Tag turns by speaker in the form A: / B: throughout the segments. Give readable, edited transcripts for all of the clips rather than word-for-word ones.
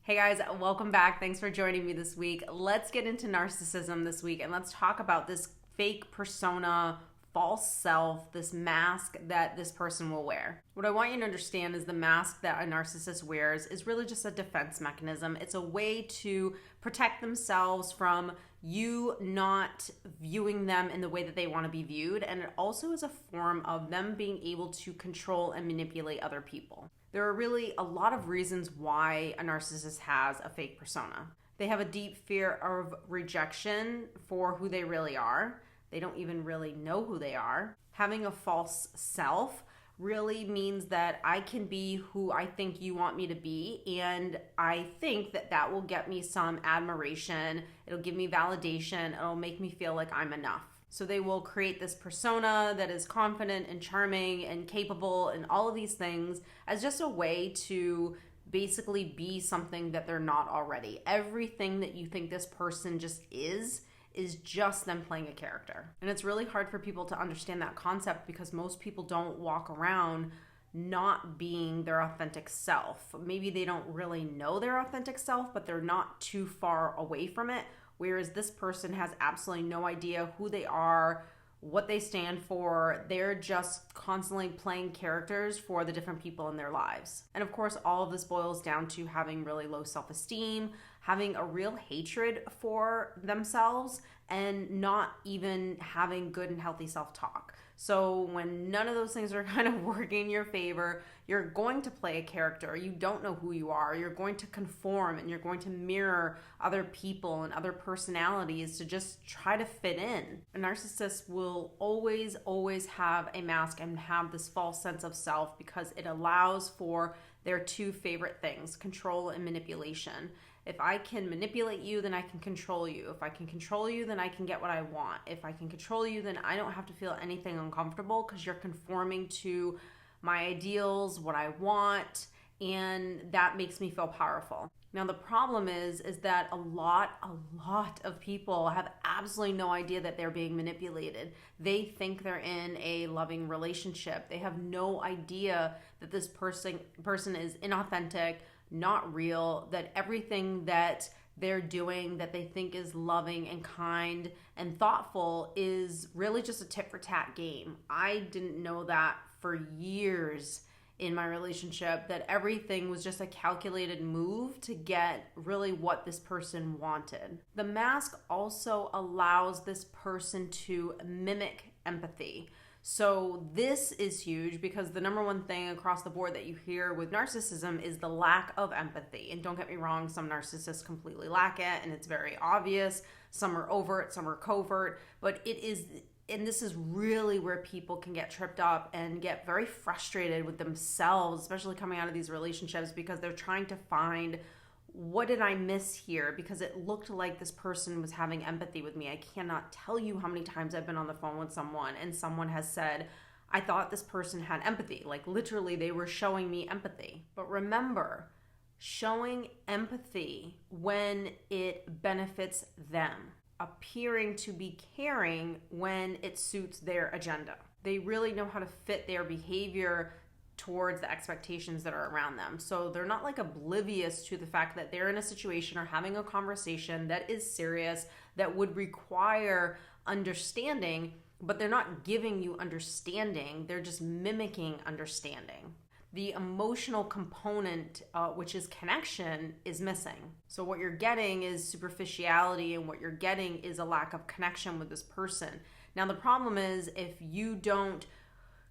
A: Hey guys, welcome back. Thanks for joining me this week. Let's get into narcissism this week and let's talk about this fake persona, false self, this mask that this person will wear. What I want you to understand is the mask that a narcissist wears is really just a defense mechanism. It's a way to protect themselves from you not viewing them in the way that they want to be viewed, and it also is a form of them being able to control and manipulate other people. There are really a lot of reasons why a narcissist has a fake persona. They have a deep fear of rejection for who they really are. They don't even really know who they are. Having a false self really means that I can be who I think you want me to be, and I think that that will get me some admiration, it'll give me validation, it'll make me feel like I'm enough. So they will create this persona that is confident and charming and capable and all of these things as just a way to basically be something that they're not already. Everything that you think this person just is just them playing a character. And it's really hard for people to understand that concept because most people don't walk around not being their authentic self. Maybe they don't really know their authentic self, but they're not too far away from it. Whereas this person has absolutely no idea who they are, what they stand for. They're just constantly playing characters for the different people in their lives. And of course, all of this boils down to having really low self-esteem, having a real hatred for themselves, and not even having good and healthy self-talk. So when none of those things are kind of working in your favor, you're going to play a character. You don't know who you are. You're going to conform and you're going to mirror other people and other personalities to just try to fit in. A narcissist will always have a mask and have this false sense of self because it allows for their two favorite things, control and manipulation. If I can manipulate you, then I can control you. If I can control you, then I can get what I want. If I can control you, then I don't have to feel anything uncomfortable because you're conforming to my ideals, what I want, and that makes me feel powerful. Now the problem is that a lot of people have absolutely no idea that they're being manipulated. They think they're in a loving relationship. They have no idea that this person is inauthentic, not real, that everything that they're doing that they think is loving and kind and thoughtful is really just a tit for tat game. I didn't know that for years in my relationship, that everything was just a calculated move to get really what this person wanted. The mask also allows this person to mimic empathy. So this is huge because the number one thing across the board that you hear with narcissism is the lack of empathy. And don't get me wrong, some narcissists completely lack it and it's very obvious. Some are overt, some are covert, but it is, and this is really where people can get tripped up and get very frustrated with themselves, especially coming out of these relationships because they're trying to find, what did I miss here? Because it looked like this person was having empathy with me. I cannot tell you how many times I've been on the phone with someone and someone has said, I thought this person had empathy. Like literally they were showing me empathy. But remember, showing empathy when it benefits them, appearing to be caring when it suits their agenda. They really know how to fit their behavior towards the expectations that are around them. So they're not like oblivious to the fact that they're in a situation or having a conversation that is serious, that would require understanding, but they're not giving you understanding. They're just mimicking understanding. The emotional component, which is connection, is missing. So what you're getting is superficiality, and what you're getting is a lack of connection with this person. Now the problem is if you don't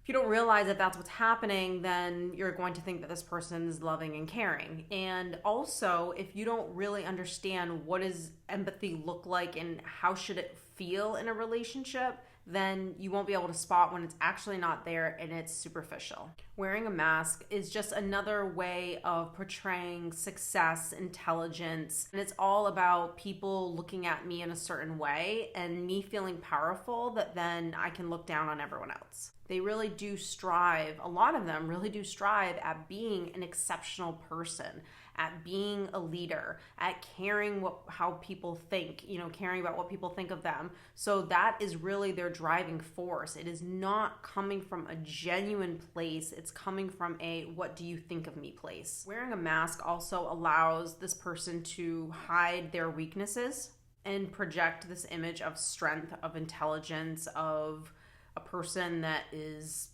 A: realize that that's what's happening, then you're going to think that this person is loving and caring. And also, if you don't really understand what does empathy look like and how should it feel in a relationship, then you won't be able to spot when it's actually not there and it's superficial. Wearing a mask is just another way of portraying success, intelligence, and it's all about people looking at me in a certain way and me feeling powerful that then I can look down on everyone else. They really do strive, a lot of them really do strive at being an exceptional person, at being a leader, at caring how people think, caring about what people think of them. So that is really their driving force. It is not coming from a genuine place. It's coming from a what do you think of me place. Wearing a mask also allows this person to hide their weaknesses and project this image of strength, of intelligence, of a person that is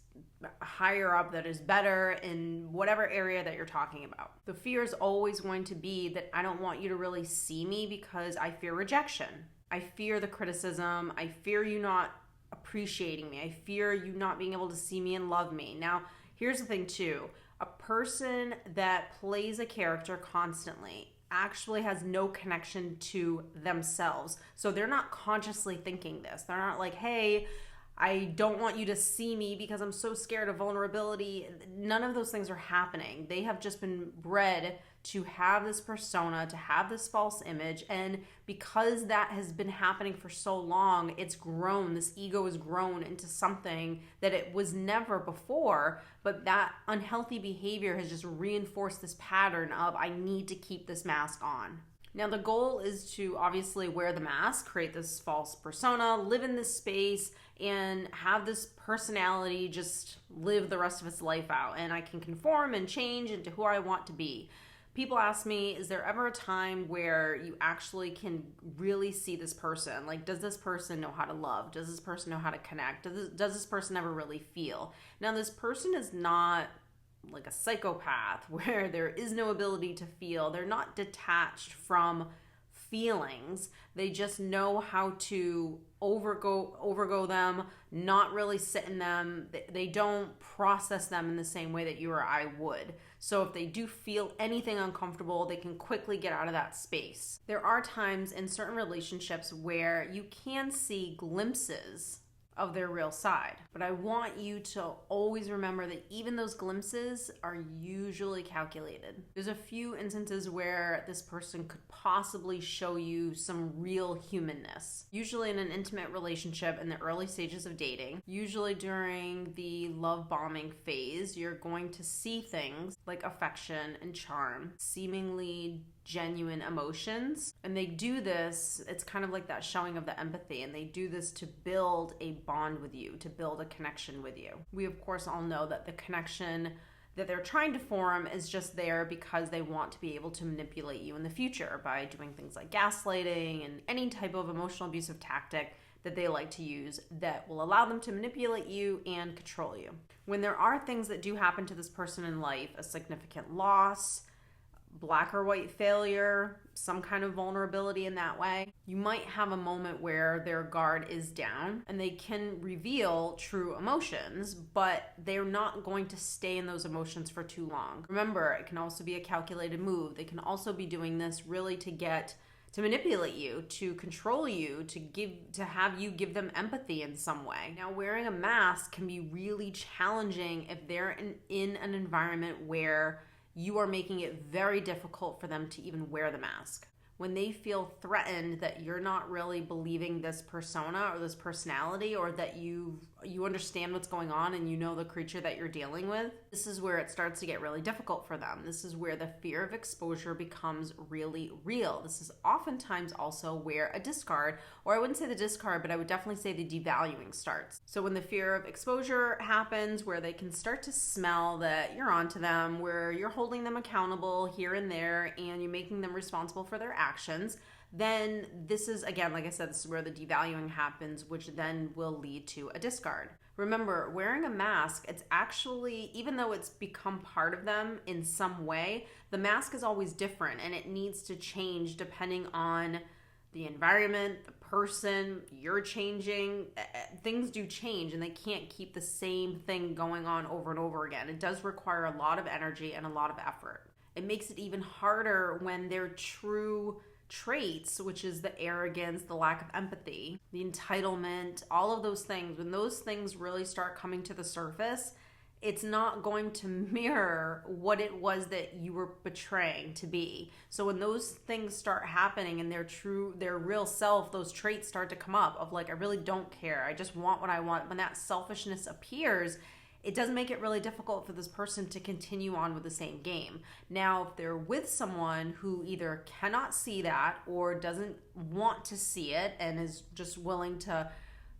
A: higher up, that is better in whatever area that you're talking about. The fear is always going to be that I don't want you to really see me because I fear rejection. I fear the criticism. I fear you not appreciating me. I fear you not being able to see me and love me. Now, here's the thing too. A person that plays a character constantly actually has no connection to themselves. So they're not consciously thinking this. They're not like, hey, I don't want you to see me because I'm so scared of vulnerability. None of those things are happening. They have just been bred to have this persona, to have this false image. And because that has been happening for so long, it's grown. This ego has grown into something that it was never before. But that unhealthy behavior has just reinforced this pattern of I need to keep this mask on. Now, the goal is to obviously wear the mask, create this false persona, live in this space, and have this personality just live the rest of its life out. And I can conform and change into who I want to be. People ask me, is there ever a time where you actually can really see this person? Like, does this person know how to love? Does this person know how to connect? Does this person ever really feel? Now, this person is not like a psychopath where there is no ability to feel. They're not detached from feelings. They just know how to overgo them, not really sit in them. They don't process them in the same way that you or I would. So if they do feel anything uncomfortable, they can quickly get out of that space. There are times in certain relationships where you can see glimpses of their real side. But I want you to always remember that even those glimpses are usually calculated. There's a few instances where this person could possibly show you some real humanness. Usually in an intimate relationship in the early stages of dating, usually during the love bombing phase, you're going to see things like affection and charm, seemingly genuine emotions. And they do this, it's kind of like that showing of the empathy, and they do this to build a bond with you, to build a connection with you. We of course all know that the connection that they're trying to form is just there because they want to be able to manipulate you in the future by doing things like gaslighting and any type of emotional abusive tactic that they like to use that will allow them to manipulate you and control you. When there are things that do happen to this person in life, a significant loss, black or white failure, some kind of vulnerability in that way, you might have a moment where their guard is down and they can reveal true emotions, but they're not going to stay in those emotions for too long. Remember, it can also be a calculated move. They can also be doing this really to manipulate you, to control you, to have you give them empathy in some way. Now, wearing a mask can be really challenging if they're in an environment where you are making it very difficult for them to even wear the mask. When they feel threatened that you're not really believing this persona or this personality, or that you understand what's going on and you know the creature that you're dealing with, this is where it starts to get really difficult for them. This is where the fear of exposure becomes really real. This is oftentimes also where a discard, or I wouldn't say the discard, but I would definitely say the devaluing starts. So when the fear of exposure happens, where they can start to smell that you're onto them, where you're holding them accountable here and there, and you're making them responsible for their actions, then this is, again, like I said, this is where the devaluing happens, which then will lead to a discard. Remember, wearing a mask, it's actually, even though it's become part of them in some way, the mask is always different and it needs to change depending on the environment, the person, you're changing. Things do change and they can't keep the same thing going on over and over again. It does require a lot of energy and a lot of effort. It makes it even harder when they're true traits, which is the arrogance, the lack of empathy, the entitlement, all of those things. When those things really start coming to the surface, it's not going to mirror what it was that you were betraying to be. So when those things start happening and their real self, those traits start to come up of like, I really don't care, I just want what I want. When that selfishness appears, it doesn't make it really difficult for this person to continue on with the same game. Now, if they're with someone who either cannot see that or doesn't want to see it and is just willing to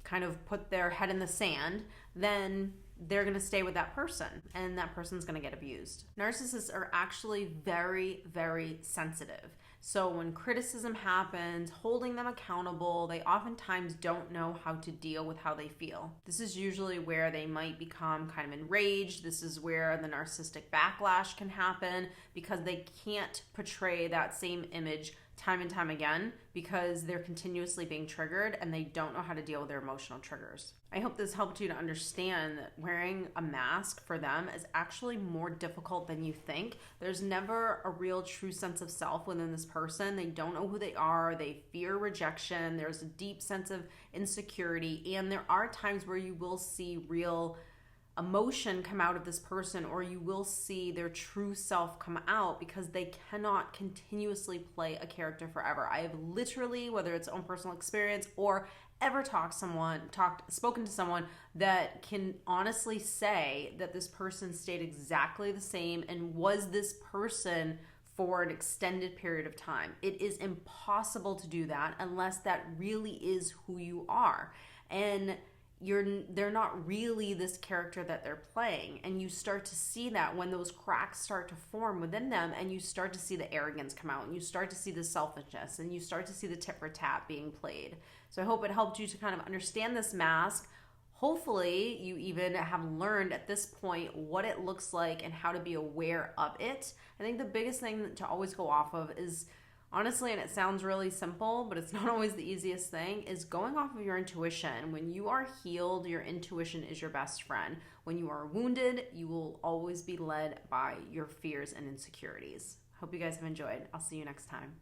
A: kind of put their head in the sand, then they're going to stay with that person, and that person's going to get abused. Narcissists are actually very, very sensitive. So when criticism happens, holding them accountable, they oftentimes don't know how to deal with how they feel. This is usually where they might become kind of enraged. This is where the narcissistic backlash can happen, because they can't portray that same image time and time again because they're continuously being triggered and they don't know how to deal with their emotional triggers. I hope this helped you to understand that wearing a mask for them is actually more difficult than you think. There's never a real true sense of self within this person. They don't know who they are. They fear rejection. There's a deep sense of insecurity, and there are times where you will see real emotion come out of this person, or you will see their true self come out, because they cannot continuously play a character forever. I have literally, whether it's own personal experience or ever spoken to someone that can honestly say that this person stayed exactly the same and was this person for an extended period of time. It is impossible to do that unless that really is who you are. And they're not really this character that they're playing, and you start to see that when those cracks start to form within them, and you start to see the arrogance come out, and you start to see the selfishness, and you start to see the tit for tat being played. So I hope it helped you to kind of understand this mask. Hopefully you even have learned at this point what it looks like and how to be aware of it. I think the biggest thing to always go off of is, honestly, and it sounds really simple, but it's not always the easiest thing, is going off of your intuition. When you are healed, your intuition is your best friend. When you are wounded, you will always be led by your fears and insecurities. Hope you guys have enjoyed. I'll see you next time.